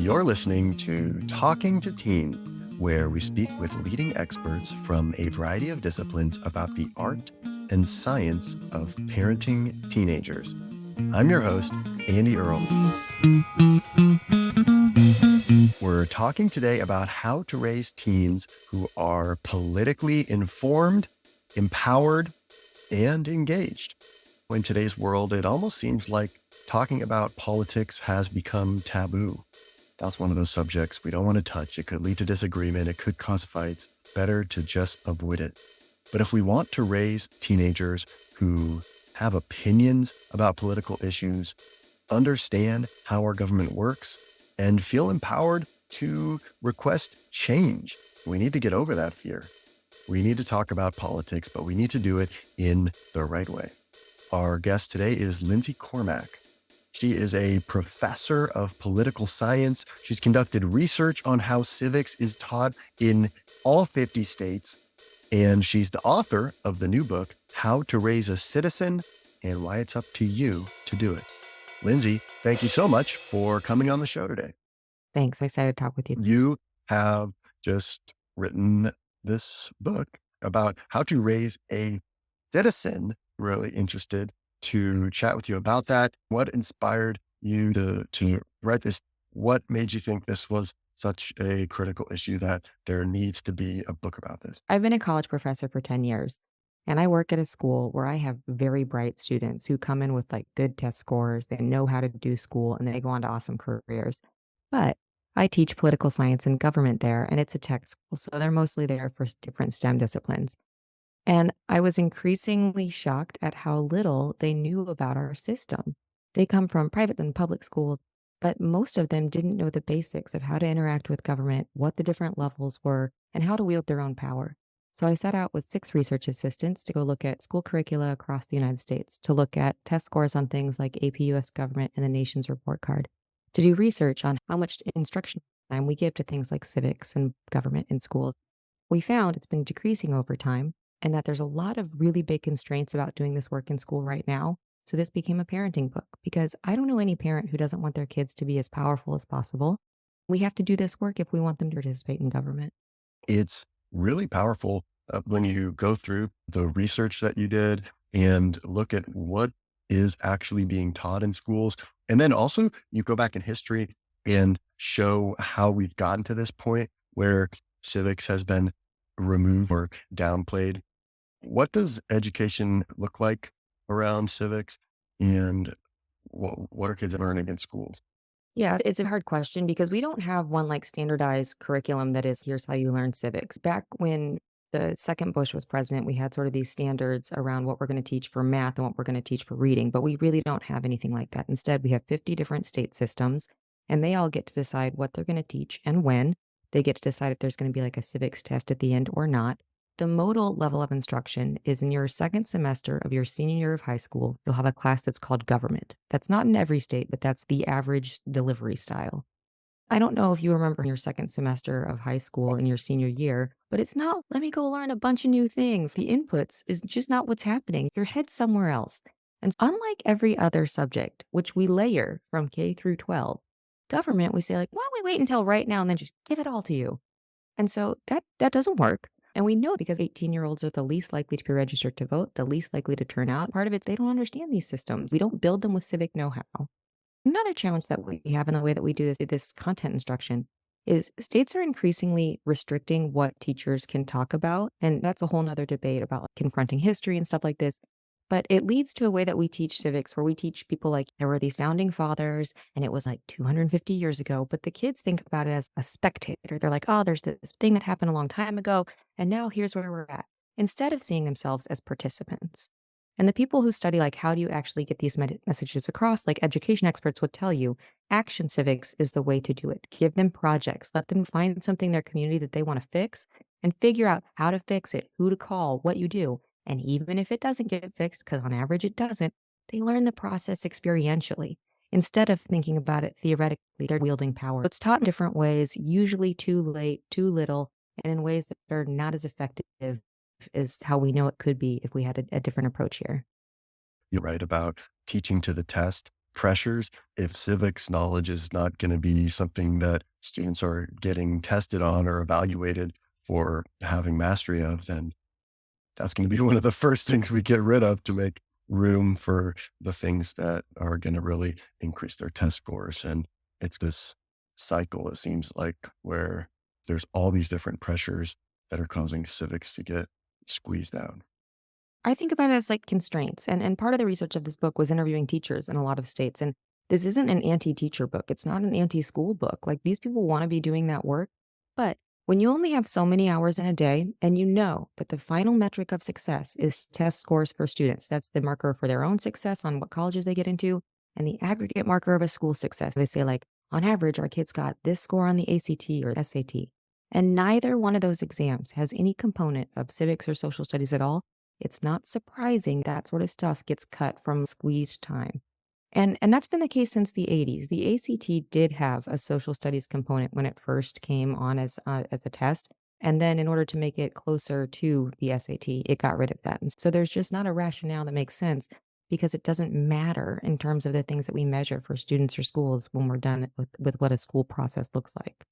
You're listening to Talking to Teen, where we speak with leading experts from a variety of disciplines about the art and science of parenting teenagers. I'm your host, Andy Earl. We're talking today about how to raise teens who are politically informed, empowered, and engaged. In today's world, it almost seems like talking about politics has become taboo. That's one of those subjects we don't want to touch. It could lead to disagreement. It could cause fights. Better to just avoid it. But if we want to raise teenagers who have opinions about political issues, understand how our government works, and feel empowered to request change, we need to get over that fear. We need to talk about politics, but we need to do it in the right way. Our guest today is Lindsey Cormack. She is a professor of political science. She's conducted research on how civics is taught in all 50 states. And she's the author of the new book, How to Raise a Citizen and Why It's Up to You to Do It. Lindsey, thank you so much for coming on the show today. Thanks. I'm excited to talk with you. You have just written this book about how to raise a citizen. Really interested to chat with you about that. What inspired you to write this? What made you think this was such a critical issue that there needs to be a book about this? I've been a college professor for 10 years, and I work at a school where I have very bright students who come in with like good test scores. They know how to do school and they go on to awesome careers. But I teach political science and government there, and it's a tech school. So they're mostly there for different STEM disciplines. And I was increasingly shocked at how little they knew about our system. They come from private and public schools, but most of them didn't know the basics of how to interact with government, what the different levels were, and how to wield their own power. So I set out with 6 research assistants to go look at school curricula across the United States, to look at test scores on things like AP US government and the nation's report card, to do research on how much instructional time we give to things like civics and government in schools. We found it's been decreasing over time, and that there's a lot of really big constraints about doing this work in school right now. So this became a parenting book because I don't know any parent who doesn't want their kids to be as powerful as possible. We have to do this work if we want them to participate in government. It's really powerful when you go through the research that you did and look at what is actually being taught in schools. And then also you go back in history and show how we've gotten to this point where civics has been removed or downplayed. What does education look like around civics, and what are kids learning in schools? Yeah, it's a hard question because we don't have one like standardized curriculum that is here's how you learn civics. Back when the second Bush was president, we had sort of these standards around what we're going to teach for math and what we're going to teach for reading, but we really don't have anything like that. Instead, we have 50 different state systems, and they all get to decide what they're going to teach and when. They get to decide if there's going to be like a civics test at the end or not. The modal level of instruction is in your second semester of your senior year of high school. You'll have a class that's called government. That's not in every state, but that's the average delivery style. I don't know if you remember your second semester of high school in your senior year, but it's not, let me go learn a bunch of new things. The inputs is just not what's happening. Your head's somewhere else. And unlike every other subject, which we layer from K through 12, government, we say like, why don't we wait until right now and then just give it all to you? And so that doesn't work. And we know because 18-year-olds are the least likely to be registered to vote, the least likely to turn out. Part of it's they don't understand these systems. We don't build them with civic know-how. Another challenge that we have in the way that we do this content instruction is states are increasingly restricting what teachers can talk about. And that's a whole nother debate about like, confronting history and stuff like this. But it leads to a way that we teach civics where we teach people like there were these founding fathers and it was like 250 years ago. But the kids think about it as a spectator. They're like, oh, there's this thing that happened a long time ago. And now here's where we're at. Instead of seeing themselves as participants. And the people who study like how do you actually get these messages across, like education experts would tell you, action civics is the way to do it. Give them projects, let them find something in their community that they want to fix and figure out how to fix it, who to call, what you do. And even if it doesn't get fixed, because on average it doesn't, they learn the process experientially. Instead of thinking about it theoretically, they're wielding power. It's taught in different ways, usually too late, too little, and in ways that are not as effective is how we know it could be if we had a different approach here. You're right about teaching to the test. pressures. If civics knowledge is not going to be something that students are getting tested on or evaluated for having mastery of, then that's going to be one of the first things we get rid of to make room for the things that are going to really increase their test scores. And it's this cycle, it seems like, where there's all these different pressures that are causing civics to get squeezed out. I think about it as like constraints. And part of the research of this book was interviewing teachers in a lot of states. And this isn't an anti-teacher book. It's not an anti-school book. Like these people want to be doing that work. But when you only have so many hours in a day and you know that the final metric of success is test scores for students, that's the marker for their own success on what colleges they get into, and the aggregate marker of a school success. They say like, on average, our kids got this score on the ACT or SAT. And neither one of those exams has any component of civics or social studies at all. It's not surprising that sort of stuff gets cut from squeezed time. And that's been the case since the 80s. The ACT did have a social studies component when it first came on as a test. And then in order to make it closer to the SAT, it got rid of that. And so there's just not a rationale that makes sense because it doesn't matter in terms of the things that we measure for students or schools when we're done with what a school process looks like.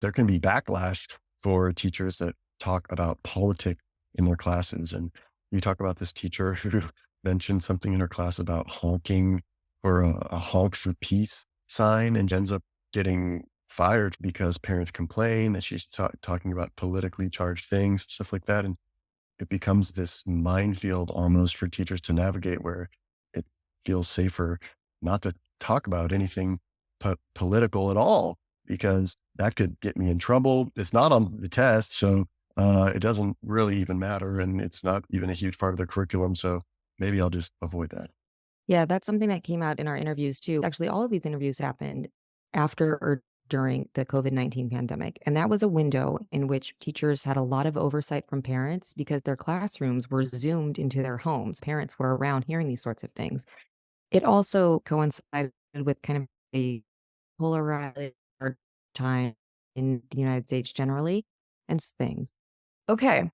There can be backlash for teachers that talk about politics in their classes. And you talk about this teacher who mentioned something in her class about honking for a honk for peace sign and ends up getting fired because parents complain that she's talking about politically charged things, stuff like that. And it becomes this minefield almost for teachers to navigate where it feels safer not to talk about anything political at all because that could get me in trouble. It's not on the test, so it doesn't really even matter, and it's not even a huge part of the curriculum. So maybe I'll just avoid that. Yeah, that's something that came out in our interviews too. Actually, all of these interviews happened after or during the COVID-19 pandemic. And that was a window in which teachers had a lot of oversight from parents because their classrooms were zoomed into their homes. Parents were around hearing these sorts of things. It also coincided with kind of a polarized time in the United States generally and things. Okay.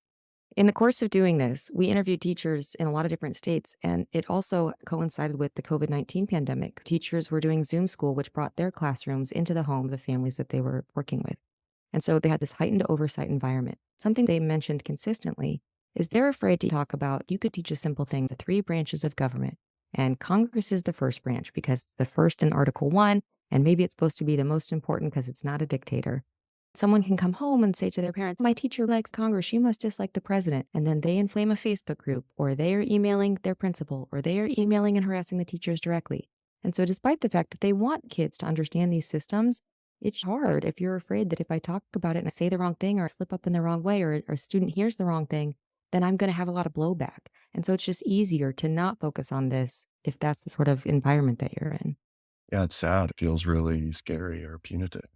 In the course of doing this, we interviewed teachers in a lot of different states, and it also coincided with the COVID-19 pandemic. Teachers were doing Zoom school, which brought their classrooms into the home of the families that they were working with. And so they had this heightened oversight environment. Something they mentioned consistently is they're afraid to talk about you could teach a simple thing, the three branches of government. And Congress is the first branch because it's the first in Article 1, and maybe it's supposed to be the most important because it's not a dictator. Someone can come home and say to their parents, my teacher likes Congress, she must dislike the president. And then they inflame a Facebook group, or they are emailing their principal, or they are emailing and harassing the teachers directly. And so, despite the fact that they want kids to understand these systems, it's hard if you're afraid that if I talk about it and I say the wrong thing or slip up in the wrong way or a student hears the wrong thing, then I'm going to have a lot of blowback. And so, it's just easier to not focus on this if that's the sort of environment that you're in. Yeah, it's sad. It feels really scary or punitive.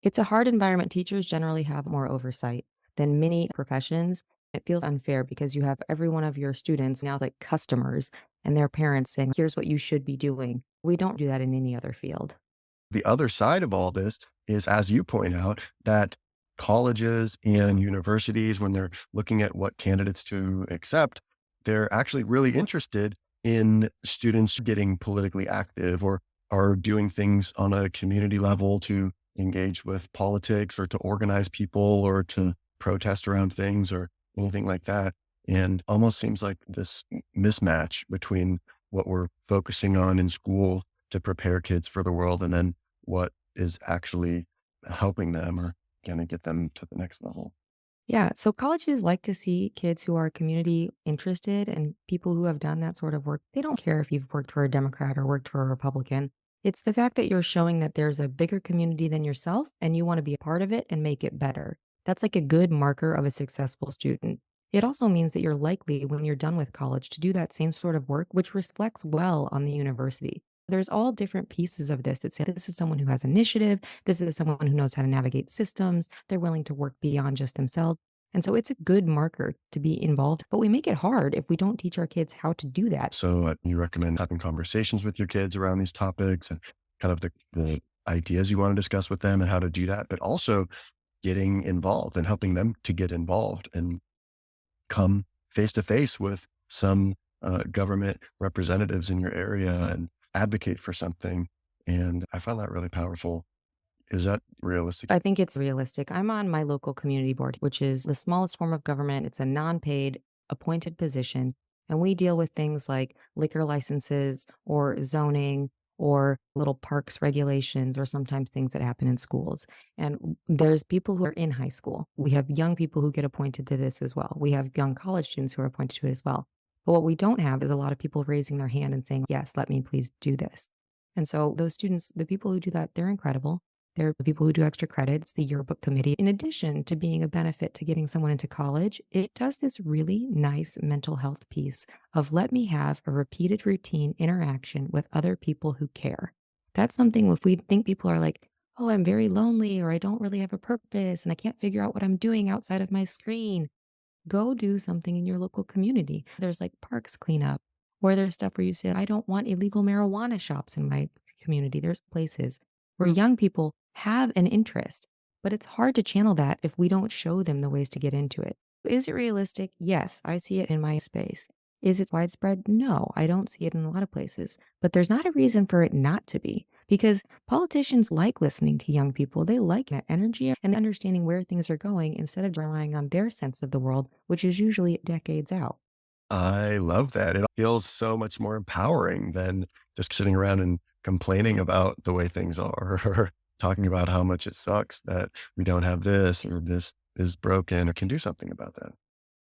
It's a hard environment. Teachers generally have more oversight than many professions. It feels unfair because you have every one of your students now like customers and their parents saying, here's what you should be doing. We don't do that in any other field. The other side of all this is, as you point out, that colleges and universities, when they're looking at what candidates to accept, they're actually really interested in students getting politically active or are doing things on a community level to engage with politics or to organize people or to protest around things or anything like that. And almost seems like this mismatch between what we're focusing on in school to prepare kids for the world and then what is actually helping them or going to get them to the next level. Yeah. So colleges like to see kids who are community interested and people who have done that sort of work. They don't care if you've worked for a Democrat or worked for a Republican. It's the fact that you're showing that there's a bigger community than yourself and you want to be a part of it and make it better. That's like a good marker of a successful student. It also means that you're likely, when you're done with college, to do that same sort of work, which reflects well on the university. There's all different pieces of this that say this is someone who has initiative. This is someone who knows how to navigate systems. They're willing to work beyond just themselves. And so it's a good marker to be involved, but we make it hard if we don't teach our kids how to do that. So you recommend having conversations with your kids around these topics and kind of the ideas you want to discuss with them and how to do that, but also getting involved and helping them to get involved and come face to face with some government representatives in your area and advocate for something. And I found that really powerful. Is that realistic? I think it's realistic. I'm on my local community board, which is the smallest form of government. It's a non-paid appointed position, and we deal with things like liquor licenses or zoning or little parks regulations or sometimes things that happen in schools. And there's people who are in high school. We have young people who get appointed to this as well. We have young college students who are appointed to it as well. But what we don't have is a lot of people raising their hand and saying, "Yes, let me please do this." And so those students, the people who do that, they're incredible. There are people who do extra credit. It's the yearbook committee. In addition to being a benefit to getting someone into college, it does this really nice mental health piece of let me have a repeated routine interaction with other people who care. That's something if we think people are like, oh, I'm very lonely or I don't really have a purpose and I can't figure out what I'm doing outside of my screen. Go do something in your local community. There's like parks cleanup, or there's stuff where you say, I don't want illegal marijuana shops in my community. There's places where young people have an interest, but it's hard to channel that if we don't show them the ways to get into it. Is it realistic? Yes, I see it in my space. Is it widespread? No, I don't see it in a lot of places, but there's not a reason for it not to be because politicians like listening to young people. They like that energy and understanding where things are going instead of relying on their sense of the world, which is usually decades out. I love that. It feels so much more empowering than just sitting around and complaining about the way things are or talking about how much it sucks that we don't have this or this is broken or can do something about that.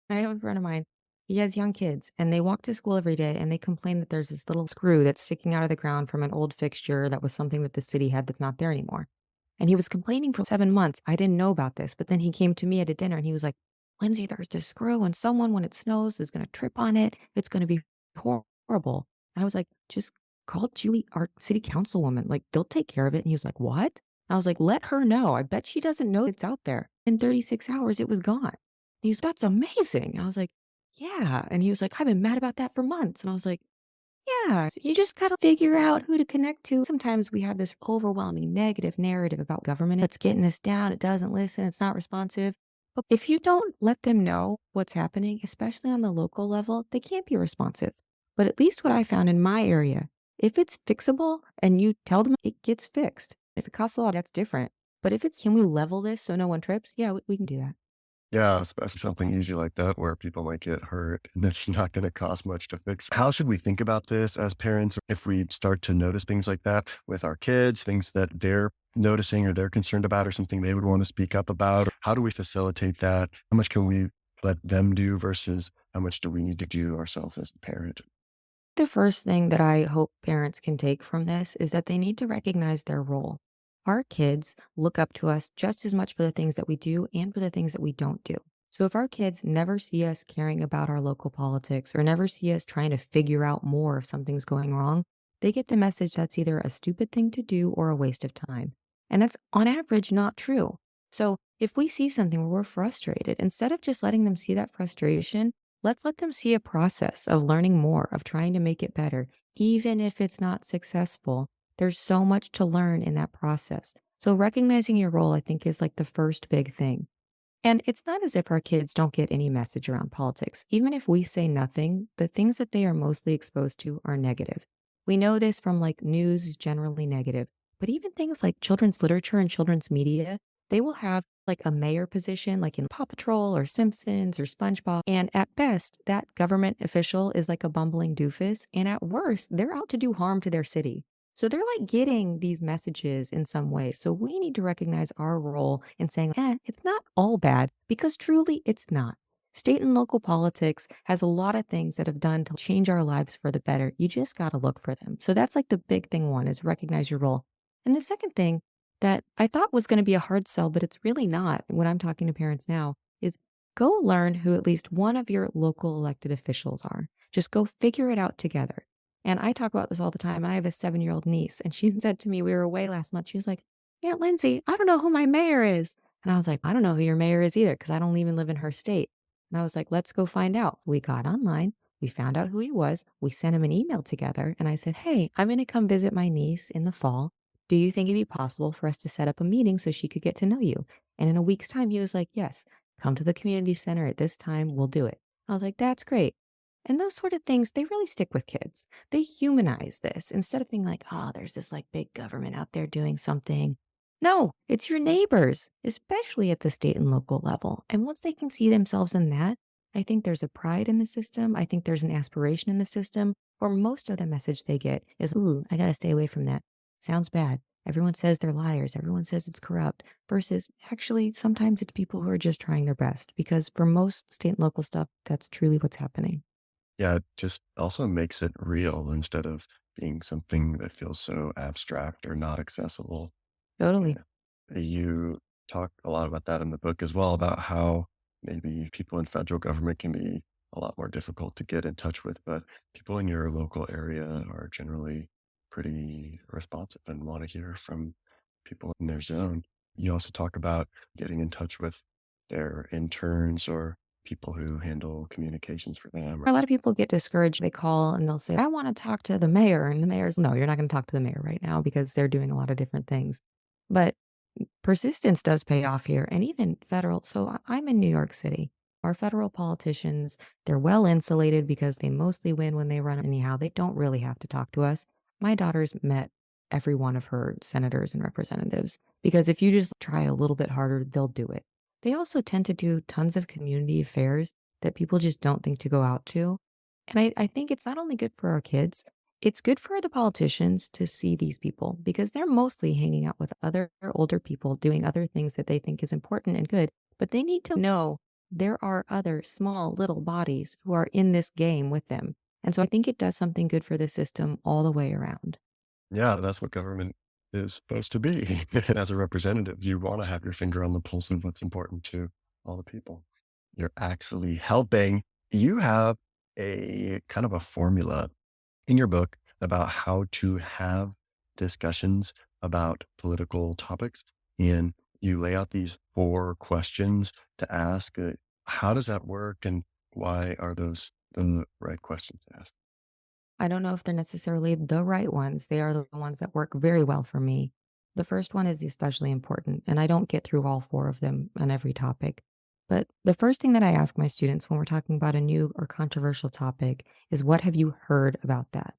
I have a friend of mine. He has young kids and they walk to school every day and they complain that there's this little screw that's sticking out of the ground from an old fixture that was something that the city had that's not there anymore. And he was complaining for 7 months. I didn't know about this, but then he came to me at a dinner and he was like, "Lindsay, there's this screw and someone when it snows is gonna trip on it. It's gonna be horrible." And I was like, "Just call Julie, our city councilwoman, like, they'll take care of it." And he was like, "What?" I was like, "Let her know. I bet she doesn't know it's out there." In 36 hours, it was gone. And he's, "That's amazing." And I was like, "Yeah." And he was like, "I've been mad about that for months." And I was like, yeah, so you just gotta figure out who to connect to. Sometimes we have this overwhelming negative narrative about government. It's getting us down. It doesn't listen. It's not responsive. But if you don't let them know what's happening, especially on the local level, they can't be responsive. But at least what I found in my area, if it's fixable and you tell them it gets fixed, if it costs a lot, that's different. But if it's, can we level this so no one trips? Yeah, we can do that. Yeah, especially something easy like that where people might get hurt and it's not going to cost much to fix. How should we think about this as parents if we start to notice things like that with our kids, things that they're noticing or they're concerned about or something they would want to speak up about? How do we facilitate that? How much can we let them do versus how much do we need to do ourselves as the parent? The first thing that I hope parents can take from this is that they need to recognize their role. Our kids look up to us just as much for the things that we do and for the things that we don't do. So if our kids never see us caring about our local politics or never see us trying to figure out more if something's going wrong, they get the message that's either a stupid thing to do or a waste of time. And that's on average not true. So if we see something where we're frustrated, instead of just letting them see that frustration, let's let them see a process of learning more, of trying to make it better, even if it's not successful. There's so much to learn in that process. So recognizing your role, I think, is like the first big thing. And it's not as if our kids don't get any message around politics. Even if we say nothing, the things that they are mostly exposed to are negative. We know this from like news is generally negative, but even things like children's literature and children's media, they will have like a mayor position, like in Paw Patrol or Simpsons or SpongeBob. And at best, that government official is like a bumbling doofus. And at worst, they're out to do harm to their city. So they're like getting these messages in some way. So we need to recognize our role in saying, it's not all bad because truly it's not. State and local politics has a lot of things that have done to change our lives for the better. You just got to look for them. So that's like the big thing one is recognize your role. And the second thing that I thought was going to be a hard sell, but it's really not when I'm talking to parents now is go learn who at least one of your local elected officials are. Just go figure it out together. And I talk about this all the time. And I have a 7-year-old niece, and she said to me, we were away last month. She was like, "Aunt Lindsay, I don't know who my mayor is." And I was like, "I don't know who your mayor is either because I don't even live in her state." And I was like, "Let's go find out." We got online. We found out who he was. We sent him an email together. And I said, "Hey, I'm going to come visit my niece in the fall. Do you think it'd be possible for us to set up a meeting so she could get to know you?" And in a week's time, he was like, "Yes, come to the community center at this time. We'll do it." I was like, "That's great." And those sort of things, they really stick with kids. They humanize this instead of being like, oh, there's this like big government out there doing something. No, it's your neighbors, especially at the state and local level. And once they can see themselves in that, I think there's a pride in the system. I think there's an aspiration in the system. Or most of the message they get is, ooh, I got to stay away from that. Sounds bad. Everyone says they're liars. Everyone says it's corrupt. Versus actually, sometimes it's people who are just trying their best. Because for most state and local stuff, that's truly what's happening. Yeah, it just also makes it real instead of being something that feels so abstract or not accessible. Totally. Yeah. You talk a lot about that in the book as well, about how maybe people in federal government can be a lot more difficult to get in touch with, but people in your local area are generally pretty responsive and want to hear from people in their zone. You also talk about getting in touch with their interns or people who handle communications for them. A lot of people get discouraged. They call and they'll say, I want to talk to the mayor. And the mayor's, no, you're not going to talk to the mayor right now because they're doing a lot of different things. But persistence does pay off here, and even federal. So I'm in New York City. Our federal politicians, they're well insulated because they mostly win when they run anyhow. They don't really have to talk to us. My daughter's met every one of her senators and representatives because if you just try a little bit harder, they'll do it. They also tend to do tons of community affairs that people just don't think to go out to. And I think it's not only good for our kids, it's good for the politicians to see these people because they're mostly hanging out with other older people doing other things that they think is important and good. But they need to know there are other small little bodies who are in this game with them. And so I think it does something good for the system all the way around. Yeah, that's what government is supposed to be. As a representative, you want to have your finger on the pulse of what's important to all the people. You're actually helping. You have a kind of a formula in your book about how to have discussions about political topics. And you lay out these 4 questions to ask. How does that work? And why are those the right questions to ask? I don't know if they're necessarily the right ones. They are the ones that work very well for me. The first one is especially important, and I don't get through all 4 of them on every topic. But the first thing that I ask my students when we're talking about a new or controversial topic is, what have you heard about that?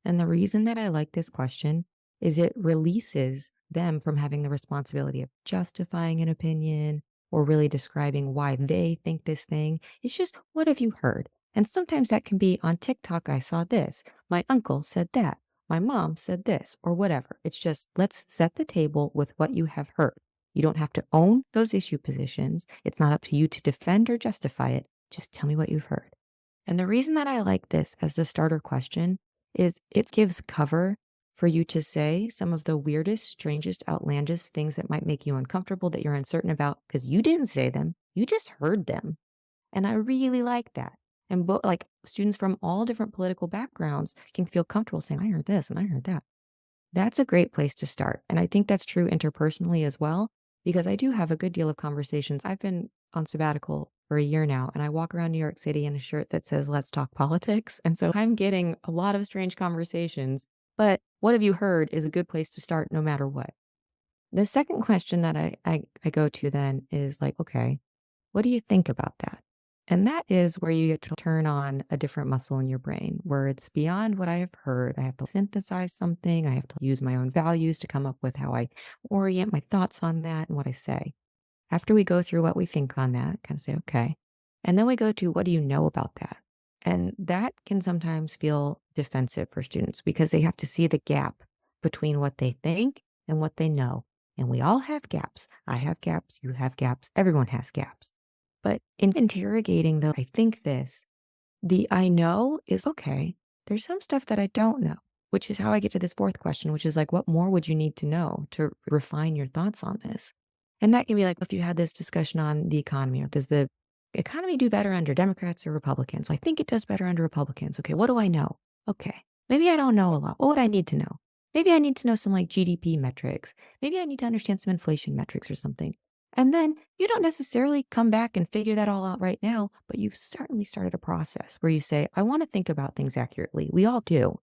And the reason that I like this question is it releases them from having the responsibility of justifying an opinion or really describing why they think this thing. It's just, what have you heard? And sometimes that can be, on TikTok, I saw this. My uncle said that. My mom said this, or whatever. It's just, let's set the table with what you have heard. You don't have to own those issue positions. It's not up to you to defend or justify it. Just tell me what you've heard. And the reason that I like this as the starter question is it gives cover for you to say some of the weirdest, strangest, outlandish things that might make you uncomfortable, that you're uncertain about, because you didn't say them. You just heard them. And I really like that. And like students from all different political backgrounds can feel comfortable saying, I heard this and I heard that. That's a great place to start. And I think that's true interpersonally as well, because I do have a good deal of conversations. I've been on sabbatical for a year now, and I walk around New York City in a shirt that says, let's talk politics. And so I'm getting a lot of strange conversations. But what have you heard is a good place to start no matter what. The second question that I go to then is like, okay, what do you think about that? And that is where you get to turn on a different muscle in your brain, where it's beyond what I have heard. I have to synthesize something. I have to use my own values to come up with how I orient my thoughts on that and what I say. After we go through what we think on that, kind of say, okay. And then we go to, what do you know about that? And that can sometimes feel defensive for students because they have to see the gap between what they think and what they know. And we all have gaps. I have gaps. You have gaps. Everyone has gaps. But in interrogating the I think this, the I know is okay. There's some stuff that I don't know, which is how I get to this fourth question, which is like, what more would you need to know to refine your thoughts on this? And that can be like, if you had this discussion on the economy, or does the economy do better under Democrats or Republicans? Well, I think it does better under Republicans. Okay, what do I know? Okay, maybe I don't know a lot. What would I need to know? Maybe I need to know some like GDP metrics. Maybe I need to understand some inflation metrics or something. And then you don't necessarily come back and figure that all out right now, but you've certainly started a process where you say, I want to think about things accurately. We all do.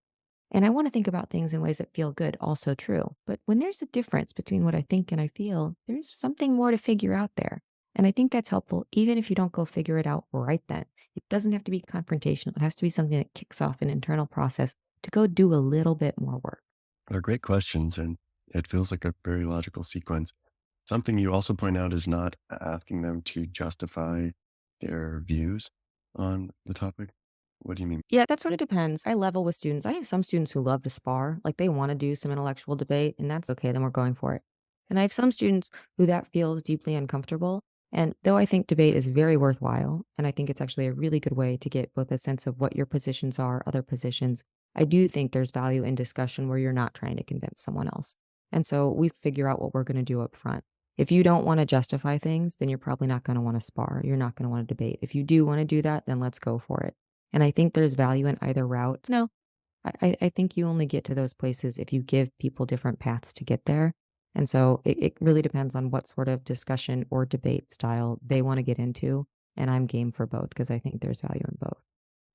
And I want to think about things in ways that feel good, also true. But when there's a difference between what I think and I feel, there's something more to figure out there. And I think that's helpful, even if you don't go figure it out right then. It doesn't have to be confrontational. It has to be something that kicks off an internal process to go do a little bit more work. They're great questions, and it feels like a very logical sequence. Something you also point out is not asking them to justify their views on the topic. What do you mean? Yeah, that sort of depends. I level with students. I have some students who love to spar, like they want to do some intellectual debate, and that's okay, then we're going for it. And I have some students who that feels deeply uncomfortable. And though I think debate is very worthwhile, and I think it's actually a really good way to get both a sense of what your positions are, other positions, I do think there's value in discussion where you're not trying to convince someone else. And so we figure out what we're going to do up front. If you don't want to justify things, then you're probably not going to want to spar. You're not going to want to debate. If you do want to do that, then let's go for it. And I think there's value in either route. No, I think you only get to those places if you give people different paths to get there. And so it really depends on what sort of discussion or debate style they want to get into. And I'm game for both because I think there's value in both.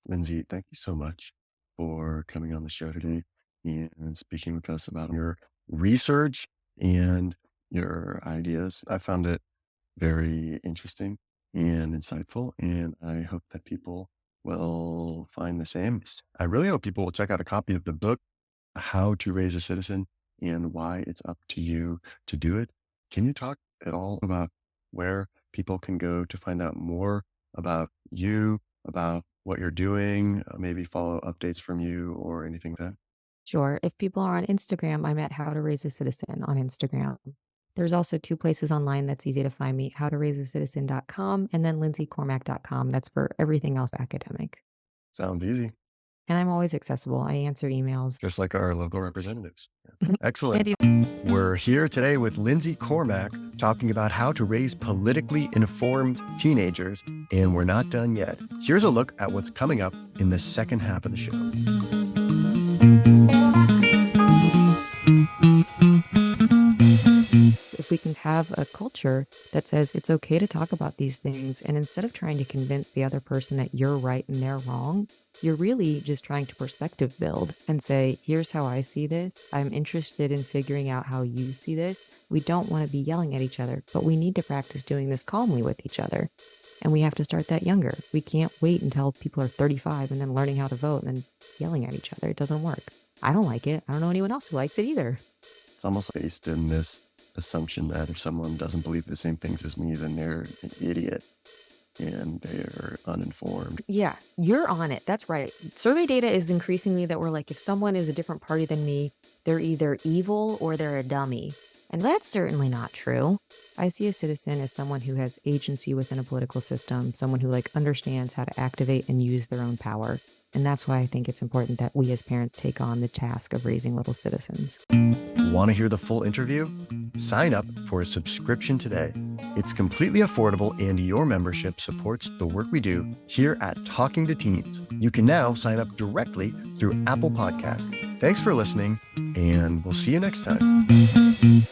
Lindsey, thank you so much for coming on the show today and speaking with us about your research and your ideas. I found it very interesting and insightful, and I hope that people will find the same. I really hope people will check out a copy of the book, How to Raise a Citizen and Why It's Up to You to Do It. Can you talk at all about where people can go to find out more about you, about what you're doing, maybe follow updates from you or anything like that? Sure. If people are on Instagram, I'm at How to Raise a Citizen on Instagram. There's also two places online that's easy to find me, howtoraiseacitizen.com and then lindseycormack.com. That's for everything else academic. Sounds easy, And I'm always accessible. I answer emails. just like our local representatives. Excellent. Eddie. We're here today with Lindsey Cormack talking about how to raise politically informed teenagers, and we're not done yet. Here's a look at what's coming up in the second half of the show. If we can have a culture that says it's okay to talk about these things, and instead of trying to convince the other person that you're right and they're wrong, you're really just trying to perspective build and say, here's how I see this. I'm interested in figuring out how you see this. We don't want to be yelling at each other, but we need to practice doing this calmly with each other. And we have to start that younger. We can't wait until people are 35 and then learning how to vote and then yelling at each other. It doesn't work. I don't like it. I don't know anyone else who likes it either. It's almost based in this assumption that if someone doesn't believe the same things as me, then they're an idiot and they're uninformed. Yeah, you're on it. That's right. Survey data is increasingly that we're like, if someone is a different party than me, they're either evil or they're a dummy. And that's certainly not true. I see a citizen as someone who has agency within a political system, someone who understands how to activate and use their own power. And that's why I think it's important that we as parents take on the task of raising little citizens. Want to hear the full interview? Sign up for a subscription today. It's completely affordable, and your membership supports the work we do here at Talking to Teens. You can now sign up directly through Apple Podcasts. Thanks for listening, and we'll see you next time.